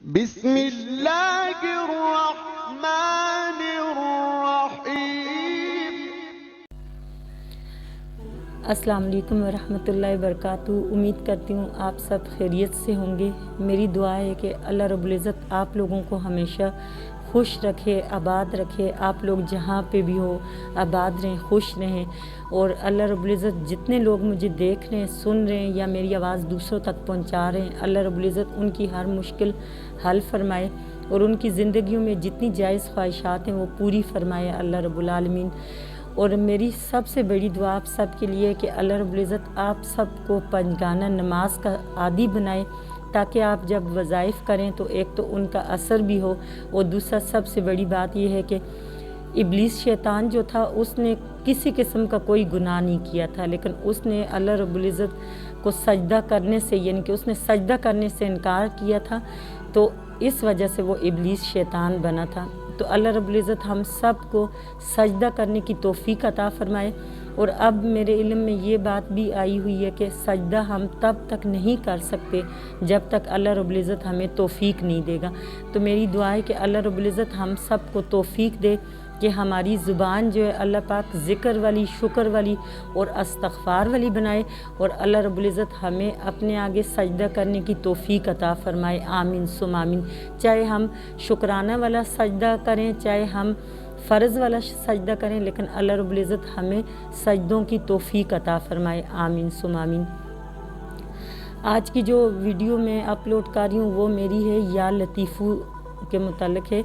بسم اللہ الرحمن الرحیم۔ السلام علیکم ورحمۃ اللہ وبرکاتہ۔ امید کرتی ہوں آپ سب خیریت سے ہوں گے۔ میری دعا ہے کہ اللہ رب العزت آپ لوگوں کو ہمیشہ خوش رکھے، آباد رکھے۔ آپ لوگ جہاں پہ بھی ہو آباد رہیں، خوش رہیں، اور اللہ رب العزت جتنے لوگ مجھے دیکھ رہے ہیں، سن رہے ہیں یا میری آواز دوسروں تک پہنچا رہے ہیں، اللہ رب العزت ان کی ہر مشکل حل فرمائے اور ان کی زندگیوں میں جتنی جائز خواہشات ہیں وہ پوری فرمائے اللہ رب العالمین۔ اور میری سب سے بڑی دعا آپ سب کے لیے ہے کہ اللہ رب العزت آپ سب کو پنجگانہ نماز کا عادی بنائے، تاکہ آپ جب وظائف کریں تو ایک تو ان کا اثر بھی ہو، اور دوسرا سب سے بڑی بات یہ ہے کہ ابلیس شیطان جو تھا اس نے کسی قسم کا کوئی گناہ نہیں کیا تھا، لیکن اس نے اللہ رب العزت کو سجدہ کرنے سے، یعنی کہ اس نے سجدہ کرنے سے انکار کیا تھا، تو اس وجہ سے وہ ابلیس شیطان بنا تھا۔ تو اللہ رب العزت ہم سب کو سجدہ کرنے کی توفیق عطا فرمائے۔ اور اب میرے علم میں یہ بات بھی آئی ہوئی ہے کہ سجدہ ہم تب تک نہیں کر سکتے جب تک اللہ رب العزت ہمیں توفیق نہیں دے گا۔ تو میری دعا ہے کہ اللہ رب العزت ہم سب کو توفیق دے کہ ہماری زبان جو ہے اللہ پاک ذکر والی، شکر والی اور استغفار والی بنائے، اور اللہ رب العزت ہمیں اپنے آگے سجدہ کرنے کی توفیق عطا فرمائے۔ آمین ثم آمین۔ چاہے ہم شکرانہ والا سجدہ کریں، چاہے ہم فرض والا سجدہ کریں، لیکن اللہ رب العزت ہمیں سجدوں کی توفیق عطا فرمائے۔ آمین ثم آمین۔ آج کی جو ویڈیو میں اپلوڈ کر رہی ہوں وہ میری ہے یا لطیفو کے متعلق ہے،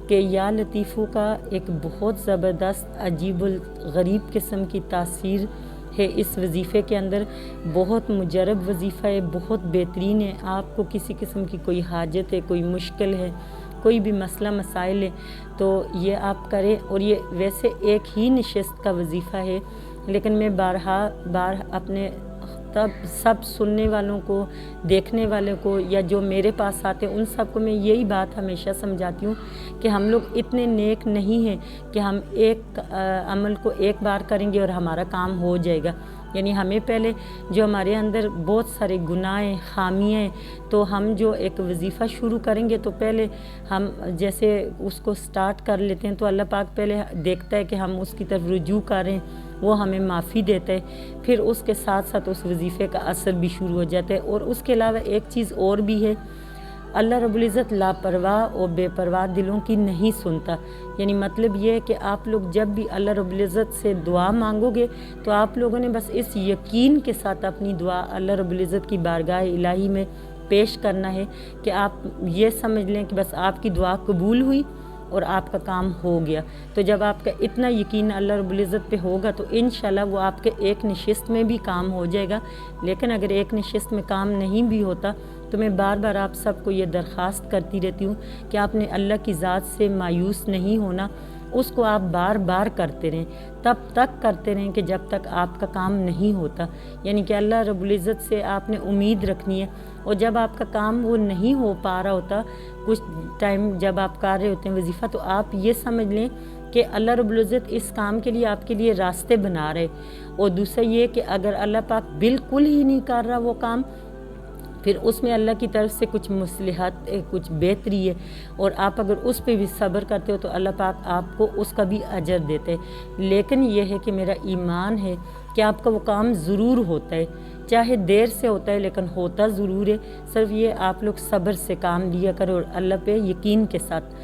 کہ یا لطیفو کا ایک بہت زبردست عجیب الغریب قسم کی تاثیر ہے اس وظیفے کے اندر۔ بہت مجرب وظیفہ ہے، بہت بہترین ہے۔ آپ کو کسی قسم کی کوئی حاجت ہے، کوئی مشکل ہے، کوئی بھی مسئلہ مسائل ہے تو یہ آپ کریں۔ اور یہ ویسے ایک ہی نشست کا وظیفہ ہے، لیکن میں بار اپنے سب سننے والوں کو، دیکھنے والوں کو، یا جو میرے پاس آتے ہیں ان سب کو میں یہی بات ہمیشہ سمجھاتی ہوں کہ ہم لوگ اتنے نیک نہیں ہیں کہ ہم ایک عمل کو ایک بار کریں گے اور ہمارا کام ہو جائے گا۔ یعنی ہمیں پہلے جو ہمارے اندر بہت سارے گناہ ہیں، خامیاں ہیں، تو ہم جو ایک وظیفہ شروع کریں گے تو پہلے ہم جیسے اس کو سٹارٹ کر لیتے ہیں تو اللہ پاک پہلے دیکھتا ہے کہ ہم اس کی طرف رجوع کر رہے ہیں، وہ ہمیں معافی دیتا ہے، پھر اس کے ساتھ ساتھ اس وظیفے کا اثر بھی شروع ہو جاتا ہے۔ اور اس کے علاوہ ایک چیز اور بھی ہے، اللہ رب العزت لاپرواہ اور بے پرواہ دلوں کی نہیں سنتا۔ یعنی مطلب یہ ہے کہ آپ لوگ جب بھی اللہ رب العزت سے دعا مانگو گے تو آپ لوگوں نے بس اس یقین کے ساتھ اپنی دعا اللہ رب العزت کی بارگاہ الہی میں پیش کرنا ہے کہ آپ یہ سمجھ لیں کہ بس آپ کی دعا قبول ہوئی اور آپ کا کام ہو گیا۔ تو جب آپ کا اتنا یقین اللہ رب العزت پہ ہوگا تو انشاءاللہ وہ آپ کے ایک نشست میں بھی کام ہو جائے گا۔ لیکن اگر ایک نشست میں کام نہیں بھی ہوتا تو میں بار بار آپ سب کو یہ درخواست کرتی رہتی ہوں کہ آپ نے اللہ کی ذات سے مایوس نہیں ہونا، اس کو آپ بار بار کرتے رہیں، تب تک کرتے رہیں کہ جب تک آپ کا کام نہیں ہوتا۔ یعنی کہ اللہ رب العزت سے آپ نے امید رکھنی ہے، اور جب آپ کا کام وہ نہیں ہو پا رہا ہوتا، کچھ ٹائم جب آپ کر رہے ہوتے ہیں وظیفہ، تو آپ یہ سمجھ لیں کہ اللہ رب العزت اس کام کے لیے آپ کے لیے راستے بنا رہے۔ اور دوسرا یہ کہ اگر اللہ پاک بالکل ہی نہیں کر رہا وہ کام، پھر اس میں اللہ کی طرف سے کچھ مصلحت ہے، کچھ بہتری ہے، اور آپ اگر اس پہ بھی صبر کرتے ہو تو اللہ پاک آپ کو اس کا بھی اجر دیتے ہیں۔ لیکن یہ ہے کہ میرا ایمان ہے کہ آپ کا وہ کام ضرور ہوتا ہے، چاہے دیر سے ہوتا ہے لیکن ہوتا ضرور ہے۔ صرف یہ آپ لوگ صبر سے کام لیا کریں اور اللہ پہ یقین کے ساتھ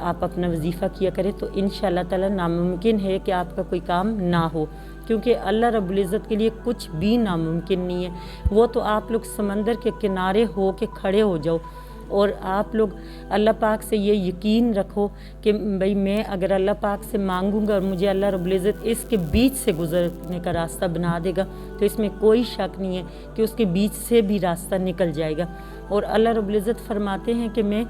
آپ اپنا وظیفہ کیا کریں، تو انشاءاللہ تعالی ناممکن ہے کہ آپ کا کوئی کام نہ ہو، کیونکہ اللہ رب العزت کے لیے کچھ بھی ناممکن نہیں ہے۔ وہ تو آپ لوگ سمندر کے کنارے ہو کے کھڑے ہو جاؤ اور آپ لوگ اللہ پاک سے یہ یقین رکھو کہ بھئی میں اگر اللہ پاک سے مانگوں گا اور مجھے اللہ رب العزت اس کے بیچ سے گزرنے کا راستہ بنا دے گا، تو اس میں کوئی شک نہیں ہے کہ اس کے بیچ سے بھی راستہ نکل جائے گا۔ اور اللہ رب العزت فرماتے ہیں کہ میں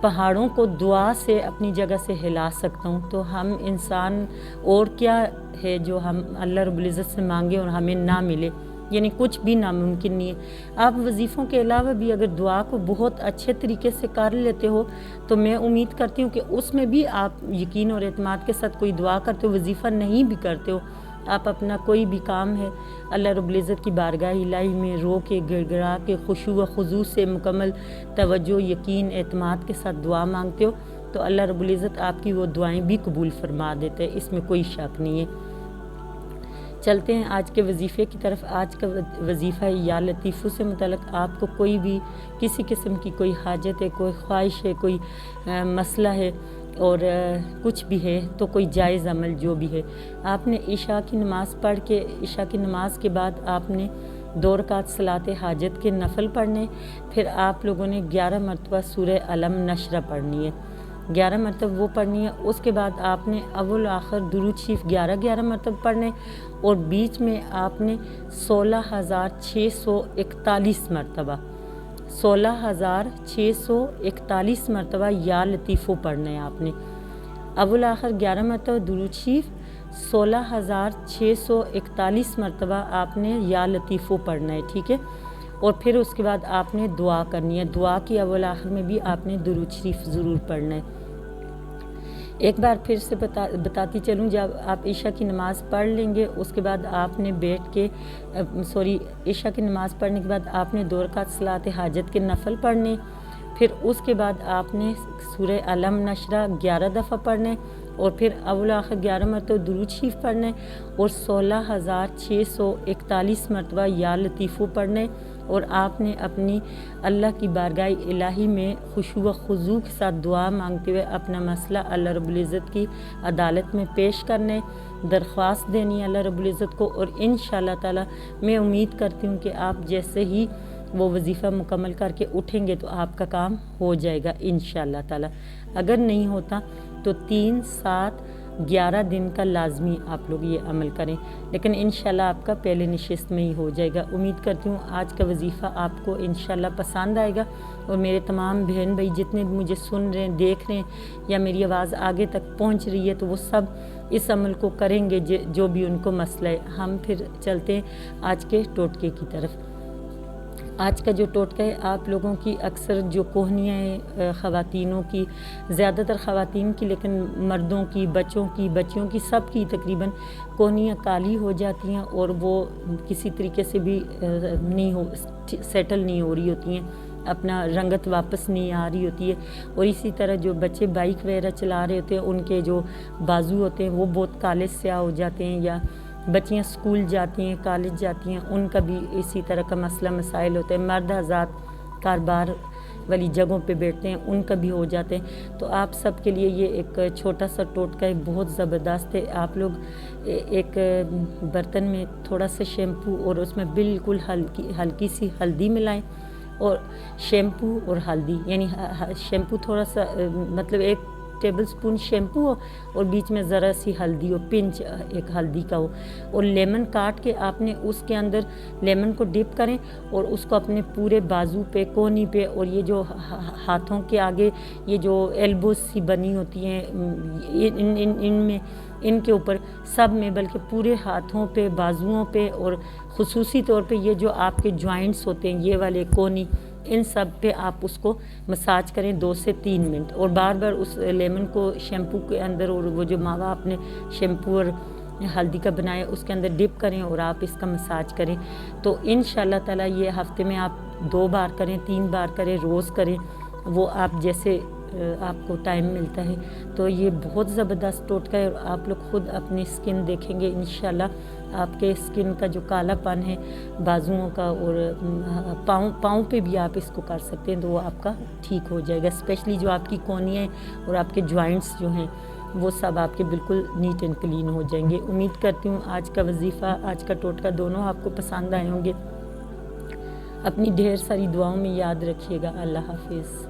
پہاڑوں کو دعا سے اپنی جگہ سے ہلا سکتا ہوں۔ تو ہم انسان اور کیا ہے جو ہم اللہ رب العزت سے مانگیں اور ہمیں نہ ملے، یعنی کچھ بھی ناممکن نہیں ہے۔ آپ وظیفوں کے علاوہ بھی اگر دعا کو بہت اچھے طریقے سے کر لیتے ہو تو میں امید کرتی ہوں کہ اس میں بھی آپ یقین اور اعتماد کے ساتھ کوئی دعا کرتے ہو، وظیفہ نہیں بھی کرتے ہو، آپ اپنا کوئی بھی کام ہے اللہ رب العزت کی بارگاہ الہی میں رو کے گڑ گڑا کے خشوع و خضوع سے مکمل توجہ یقین اعتماد کے ساتھ دعا مانگتے ہو تو اللہ رب العزت آپ کی وہ دعائیں بھی قبول فرما دیتے ہیں، اس میں کوئی شک نہیں ہے۔ چلتے ہیں آج کے وظیفے کی طرف۔ آج کا وظیفہ یا لطیفوں سے متعلق آپ کو کوئی بھی کسی قسم کی کوئی حاجت ہے، کوئی خواہش ہے، کوئی مسئلہ ہے اور کچھ بھی ہے تو کوئی جائز عمل جو بھی ہے، آپ نے عشاء کی نماز پڑھ کے عشاء کی نماز کے بعد آپ نے 2 رکعت صلاۃ حاجت کے نفل پڑھنے، پھر آپ لوگوں نے 11 مرتبہ سورہ علم نشرہ پڑھنی ہے، 11 مرتبہ وہ پڑھنی ہے۔ اس کے بعد آپ نے اول آخر درود شریف 11 مرتبہ پڑھنے اور بیچ میں آپ نے 16,641 مرتبہ 16,641 مرتبہ یا لطیفوں پڑھنا ہے۔ آپ نے اول آخر 11 مرتبہ درود شریف، 16,641 مرتبہ آپ نے یا لطیفوں پڑھنا ہے، ٹھیک ہے۔ اور پھر اس کے بعد آپ نے دعا کرنی ہے، دعا کی اول آخر میں بھی آپ نے درود شریف ضرور پڑھنا ہے۔ ایک بار پھر سے بتاتی چلوں، جب آپ عشاء کی نماز پڑھ لیں گے اس کے بعد آپ نے بیٹھ کے عشاء کی نماز پڑھنے کے بعد آپ نے 2 رکعت صلاۃ حاجت کے نفل پڑھنے، پھر اس کے بعد آپ نے سورہ علم نشرہ 11 دفعہ پڑھنے اور پھر اول آخر 11 مرتبہ درود شریف پڑھنے اور 16,641 مرتبہ یا لطیفوں پڑھنے، اور آپ نے اپنی اللہ کی بارگاہ الہی میں خشوع و خضوع کے ساتھ دعا مانگتے ہوئے اپنا مسئلہ اللہ رب العزت کی عدالت میں پیش کرنے، درخواست دینی اللہ رب العزت کو، اور انشاءاللہ تعالی میں امید کرتی ہوں کہ آپ جیسے ہی وہ وظیفہ مکمل کر کے اٹھیں گے تو آپ کا کام ہو جائے گا انشاءاللہ تعالی۔ اگر نہیں ہوتا تو 3، 7، 11 دن کا لازمی آپ لوگ یہ عمل کریں، لیکن انشاءاللہ آپ کا پہلے نشست میں ہی ہو جائے گا۔ امید کرتی ہوں آج کا وظیفہ آپ کو انشاءاللہ پسند آئے گا، اور میرے تمام بہن بھائی جتنے بھی مجھے سن رہے ہیں، دیکھ رہے ہیں یا میری آواز آگے تک پہنچ رہی ہے تو وہ سب اس عمل کو کریں گے جو بھی ان کو مسئلہ ہے۔ ہم پھر چلتے ہیں آج کے ٹوٹکے کی طرف۔ آج کا جو ٹوٹکا ہے، آپ لوگوں کی اکثر جو کوہنیاں ہیں خواتینوں کی، زیادہ تر خواتین کی، لیکن مردوں کی، بچوں کی، بچیوں کی، سب کی تقریباً کوہنیاں کالی ہو جاتی ہیں اور وہ کسی طریقے سے بھی سیٹل نہیں ہو رہی ہوتی ہیں، اپنا رنگت واپس نہیں آ رہی ہوتی ہے، اور اسی طرح جو بچے بائک وغیرہ چلا رہے ہوتے ہیں ان کے جو بازو ہوتے ہیں وہ بہت کالے سیاہ ہو جاتے ہیں، یا بچیاں سکول جاتی ہیں، کالج جاتی ہیں، ان کا بھی اسی طرح کا مسئلہ مسائل ہوتے ہیں، مرد حضرات کاروبار والی جگہوں پہ بیٹھتے ہیں ان کا بھی ہو جاتے ہیں۔ تو آپ سب کے لیے یہ ایک چھوٹا سا ٹوٹکا ہے، بہت زبردست ہے۔ آپ لوگ ایک برتن میں تھوڑا سا شیمپو اور اس میں بالکل ہلکی سی ہلدی ملائیں، اور شیمپو اور ہلدی، یعنی شیمپو تھوڑا سا مطلب 1 ٹیبل سپون شیمپو ہو اور بیچ میں ذرا سی ہلدی ہو، پنچ ایک ہلدی کا ہو، اور لیمن کاٹ کے آپ نے اس کے اندر لیمن کو ڈپ کریں اور اس کو اپنے پورے بازو پہ، کونی پہ، اور یہ جو ہاتھوں کے آگے یہ جو ایلبوز سی بنی ہوتی ہیں ان کے اوپر سب میں، بلکہ پورے ہاتھوں پہ، بازوؤں پہ، اور خصوصی طور پہ یہ جو آپ کے جوائنٹس ہوتے ہیں یہ والے کونی، ان سب پہ آپ اس کو مساج کریں 2 سے 3 منٹ، اور بار بار اس لیمن کو شیمپو کے اندر، اور وہ جو ماوا آپ نے شیمپو اور ہلدی کا بنایا اس کے اندر ڈپ کریں اور آپ اس کا مساج کریں۔ تو انشاءاللہ تعالی یہ ہفتے میں آپ 2 بار کریں، 3 بار کریں، روز کریں، وہ آپ جیسے آپ کو ٹائم ملتا ہے۔ تو یہ بہت زبردست ٹوٹکا ہے، اور آپ لوگ خود اپنی سکن دیکھیں گے انشاءاللہ آپ کے سکن کا جو کالا پن ہے بازوؤں کا اور پاؤں پہ بھی آپ اس کو کر سکتے ہیں تو وہ آپ کا ٹھیک ہو جائے گا، اسپیشلی جو آپ کی کونیاں اور آپ کے جوائنٹس جو ہیں وہ سب آپ کے بالکل نیٹ اینڈ کلین ہو جائیں گے۔ امید کرتی ہوں آج کا وظیفہ، آج کا ٹوٹکا دونوں آپ کو پسند آئے ہوں گے۔ اپنی ڈھیر ساری دعاؤں میں یاد رکھیے گا۔ اللہ حافظ۔